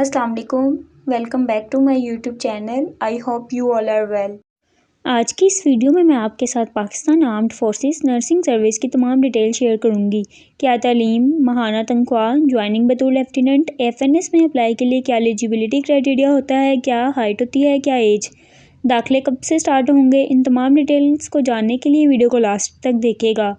अस्सलाम वालेकुम, welcome back to my YouTube channel. I hope you all are well. आज की इस वीडियो में मैं आपके साथ Pakistan armed forces nursing service की तमाम डिटेल शेयर करूंगी। क्या तालीम, माहाना तनख्वाह, ज्वाइनिंग बतौर लेफ्टिनेंट, एफएनएस में अप्लाई के लिए क्या एलिजिबिलिटी क्राइटेरिया होता है, क्या हाइट होती है, क्या एज, दाखिले कब से स्टार्ट होंगे, इन तमाम डिटेल्स को जानने के लिए वीडियो को लास्ट तक देखिएगा।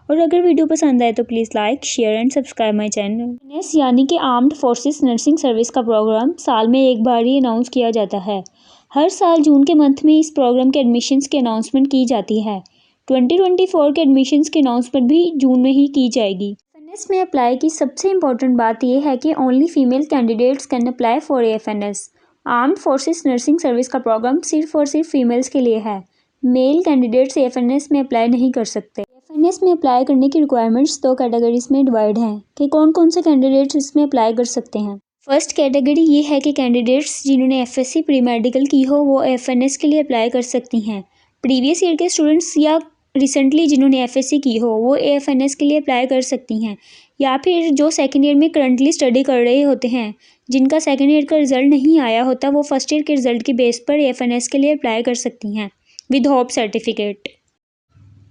और अगर वीडियो पसंद आए तो please like, share and subscribe my channel. FNS यानी कि आर्म्ड फोर्सेस नर्सिंग सर्विस का प्रोग्राम साल में एक बार ही अनाउंस किया जाता है। हर साल जून के मंथ में इस प्रोग्राम के एडमिशन्स की अनाउंसमेंट की जाती है। 2024 के एडमिशन्स की अनाउंसमेंट भी जून में ही की जाएगी। एफएनएस में अप्लाई की सबसे इम्पोर्टेंट बात यह है कि only female candidates can apply for FNS. Armed forces nursing service का प्रोग्राम सिर्फ और सिर्फ फीमेल्स के लिए है। मेल कैंडिडेट्स एफएनएस में अप्लाई नहीं कर सकते। एफएनएस में अप्लाई करने की रिक्वायरमेंट्स दो कैटेगरीज में डिवाइड हैं कि कौन कौन से कैंडिडेट्स इसमें अप्लाई कर सकते हैं। फर्स्ट कैटेगरी ये है कि कैंडिडेट्स जिन्होंने एफएससी प्री मेडिकल की हो वो एफएनएस के लिए अप्लाई कर सकती हैं। प्रीवियस ईयर के स्टूडेंट्स या रिसेंटली जिन्होंने एफएससी की हो वो एफएनएस के लिए अप्लाई कर सकती हैं, या फिर जो सेकेंड ईयर में करंटली स्टडी कर रहे होते हैं, जिनका सेकेंड ईयर का रिजल्ट नहीं आया होता, वो फर्स्ट ईयर के रिजल्ट की बेस पर एफएनएस के लिए अप्लाई कर सकती हैं with hope certificate.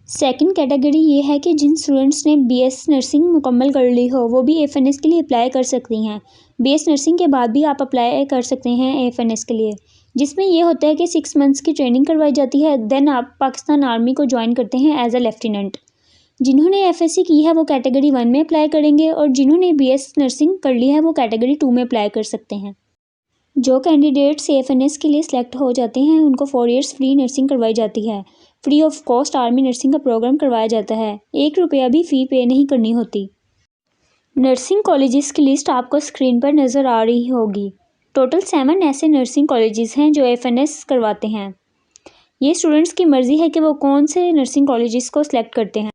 Second category ये है कि जिन स्टूडेंट्स ने बीएस नर्सिंग मुकम्मल कर ली हो वो भी एफएनएस के लिए अप्लाई कर सकती हैं। बीएस नर्सिंग के बाद भी आप अप्लाई कर सकते हैं एफएनएस के लिए, जिसमें ये होता है कि 6 मंथ्स की ट्रेनिंग करवाई जाती है, देन आप पाकिस्तान आर्मी को ज्वाइन करते हैं एज अ लेफ्टिनेंट। जिन्होंने एफएससी की है वो कैटेगरी 1 में अप्लाई करेंगे और जिन्होंने बीएस नर्सिंग कर ली है वो कैटेगरी 2 में अप्लाई कर सकते हैं। जो कैंडिडेट्स एफएनएस के लिए सिलेक्ट हो जाते हैं उनको 4 ईयर्स फ्री नर्सिंग करवाई जाती है। Free of cost army nursing का प्रोग्राम करवाया जाता है। 1 रुपया भी फ़ी पे नहीं करनी होती। नर्सिंग कॉलेजेस की लिस्ट आपको स्क्रीन पर नज़र आ रही होगी। टोटल 7 ऐसे नर्सिंग कॉलेजेस हैं जो एफएनएस करवाते हैं। ये स्टूडेंट्स की मर्ज़ी है कि वो कौन से नर्सिंग कॉलेजेस को सिलेक्ट करते हैं।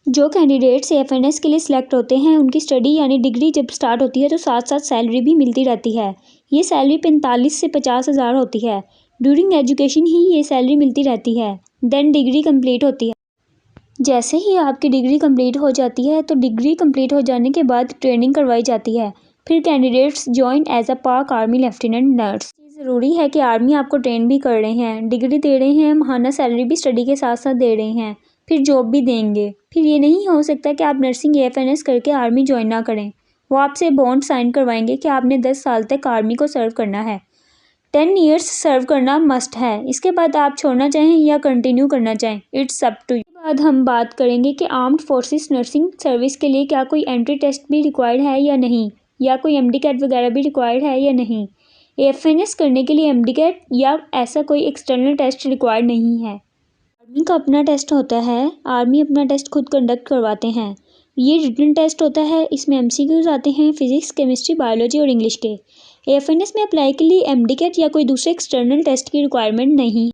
जो कैंडिडेट्स एफएनएस के लिए सिलेक्ट होते हैं उनकी स्टडी यानी डिग्री जब स्टार्ट होती है तो साथ साथ सैलरी भी मिलती रहती है। ये सैलरी 45 से 50 हज़ार होती है। ड्यूरिंग एजुकेशन ही ये सैलरी मिलती रहती है। देन डिग्री कंप्लीट होती है। जैसे ही आपकी डिग्री कंप्लीट हो जाती है तो डिग्री कंप्लीट हो जाने के बाद ट्रेनिंग करवाई जाती है। फिर कैंडिडेट्स ज्वाइन एज अ पाक आर्मी लेफ्टिनेंट नर्स। ज़रूरी है कि आर्मी आपको ट्रेन भी कर रहे हैं, डिग्री दे रहे हैं, माहाना सैलरी भी स्टडी के साथ साथ दे रहे हैं, फिर जॉब भी देंगे। फिर ये नहीं हो सकता कि आप नर्सिंग एफएनएस करके आर्मी ज्वाइन ना करें। वो आपसे बॉन्ड साइन करवाएंगे कि आपने 10 साल तक आर्मी को सर्व करना है। 10 ईयर्स सर्व करना मस्ट है। इसके बाद आप छोड़ना चाहें या कंटिन्यू करना चाहें, इट्स अप टू यू। इसके बाद हम बात करेंगे कि आर्म्ड फोर्सेस नर्सिंग सर्विस के लिए क्या कोई एंट्री टेस्ट भी रिक्वायर्ड है या नहीं, या कोई एमडीकैट वगैरह भी रिक्वायर्ड है या नहीं। एफएनएस करने के लिए एमडीकैट या ऐसा कोई एक्सटर्नल टेस्ट रिक्वायर्ड नहीं है। आर्मी का अपना टेस्ट होता है। आर्मी अपना टेस्ट खुद कंडक्ट करवाते हैं। ये रिटन टेस्ट होता है। इसमें एमसीक्यूज आते हैं फिजिक्स, केमिस्ट्री, बायोलॉजी और इंग्लिश के। एफएनएस में अप्लाई के लिए एमडीकैट या कोई दूसरे एक्सटर्नल टेस्ट की रिक्वायरमेंट नहीं।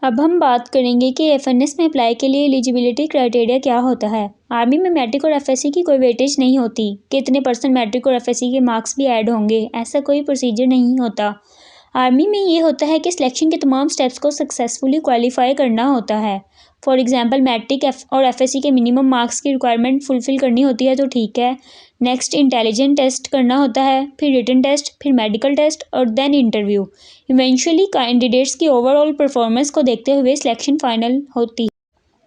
अब हम बात करेंगे कि एफएनएस में अप्लाई के लिए एलिजिबिलिटी क्राइटेरिया क्या होता है। आर्मी में मैट्रिक और एफएससी की कोई वेटेज नहीं होती कि इतने % मैट्रिक और एफएससी के मार्क्स भी ऐड होंगे, ऐसा कोई प्रोसीजर नहीं होता। आर्मी में ये होता है कि सिलेक्शन के तमाम स्टेप्स को सक्सेसफुली क्वालिफाई करना होता है। फॉर एग्जांपल मैट्रिक और एफएससी के मिनिमम मार्क्स की रिक्वायरमेंट फुलफ़िल करनी होती है तो ठीक है। नेक्स्ट इंटेलिजेंट टेस्ट करना होता है, फिर रिटन टेस्ट, फिर मेडिकल टेस्ट और देन इंटरव्यू। इवेंचुअली कैंडिडेट्स की ओवरऑल परफॉर्मेंस को देखते हुए सिलेक्शन फाइनल होती है।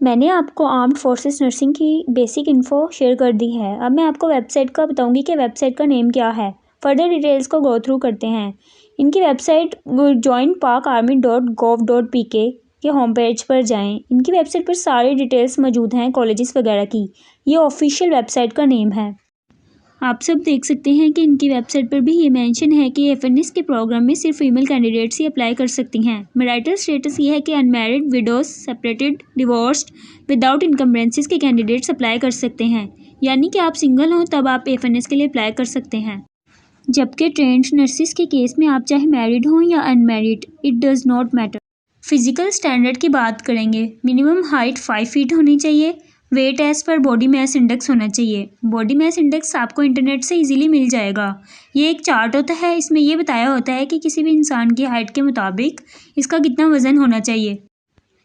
मैंने आपको आर्म्ड फोर्सेस नर्सिंग की बेसिक इन्फो शेयर कर दी है। अब मैं आपको वेबसाइट का बताऊंगी कि वेबसाइट का नेम क्या है। फर्दर डिटेल्स को गो थ्रू करते हैं। इनकी वेबसाइट joinpakarmy.gov.pk के होम पेज पर जाएं। इनकी वेबसाइट पर सारी डिटेल्स मौजूद हैं कॉलेजेस वगैरह की। ये ऑफिशियल वेबसाइट का नेम है। आप सब देख सकते हैं कि इनकी वेबसाइट पर भी ये मेंशन है कि एफएनएस के प्रोग्राम में सिर्फ फीमेल कैंडिडेट्स ही अप्लाई कर सकती हैं। मैरिटल स्टेटस ये है कि unmarried, widows, separated, divorced, without इनकम्बरेंसेस के कैंडिडेट्स अप्लाई कर सकते हैं। यानी कि आप सिंगल हों तब आप एफएनएस के लिए अप्लाई कर सकते हैं। जबकि ट्रेंड नर्सिस के केस में आप चाहे मैरिड हों या unmarried, it does not matter. Physical standard की बात करेंगे। मिनिमम हाइट 5 फीट होनी चाहिए। Weight as per body mass index होना चाहिए। बॉडी मास इंडेक्स आपको इंटरनेट से इजीली मिल जाएगा। ये एक चार्ट होता है, इसमें ये बताया होता है कि किसी भी इंसान की हाइट के मुताबिक इसका कितना वज़न होना चाहिए।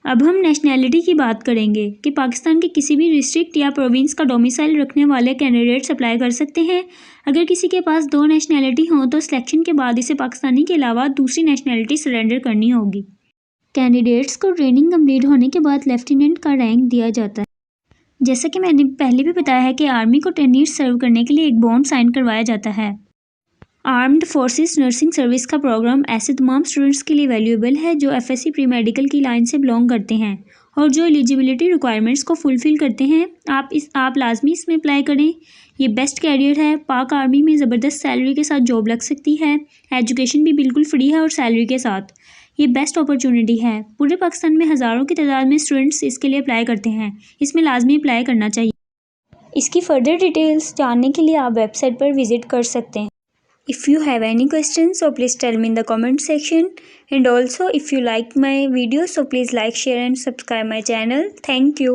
अब हम नेशनैलिटी की बात करेंगे कि पाकिस्तान के किसी भी डिस्ट्रिक्ट या प्रोविंस का डोमिसाइल रखने वाले कैंडिडेट्स अप्लाई कर सकते हैं। अगर किसी के पास 2 नेशनैलिटी हों तो सिलेक्शन के बाद इसे पाकिस्तानी के अलावा दूसरी नेशनैलिटी सरेंडर करनी होगी। कैंडिडेट्स को ट्रेनिंग कंप्लीट होने के बाद लेफ्टिनेंट का रैंक दिया जाता है। जैसा कि मैंने पहले भी बताया है कि आर्मी को 10 ईयर्स सर्व करने के लिए एक बॉन्ड साइन करवाया जाता है। आर्म्ड फोर्सेस नर्सिंग सर्विस का प्रोग्राम ऐसे तमाम स्टूडेंट्स के लिए वैल्यूएबल है जो एफएससी प्री मेडिकल की लाइन से बिलोंग करते हैं और जो एलिजिबिलिटी रिक्वायरमेंट्स को फुलफ़िल करते हैं। आप लाजमी इसमें अप्लाई करें। ये बेस्ट कैरियर है। पाक आर्मी में ज़बरदस्त सैलरी के साथ जॉब लग सकती है। एजुकेशन भी बिल्कुल फ्री है और सैलरी के साथ। ये बेस्ट अपॉर्चुनिटी है। पूरे पाकिस्तान में हज़ारों की तादाद में स्टूडेंट्स इसके लिए अप्लाई करते हैं। इसमें लाजमी अप्लाई करना चाहिए। इसकी फर्दर डिटेल्स जानने के लिए आप वेबसाइट पर विज़िट कर सकते हैं। If you have any questions, so please tell me in the comment section. And also if you like my video, so please like, share and subscribe my channel. Thank you.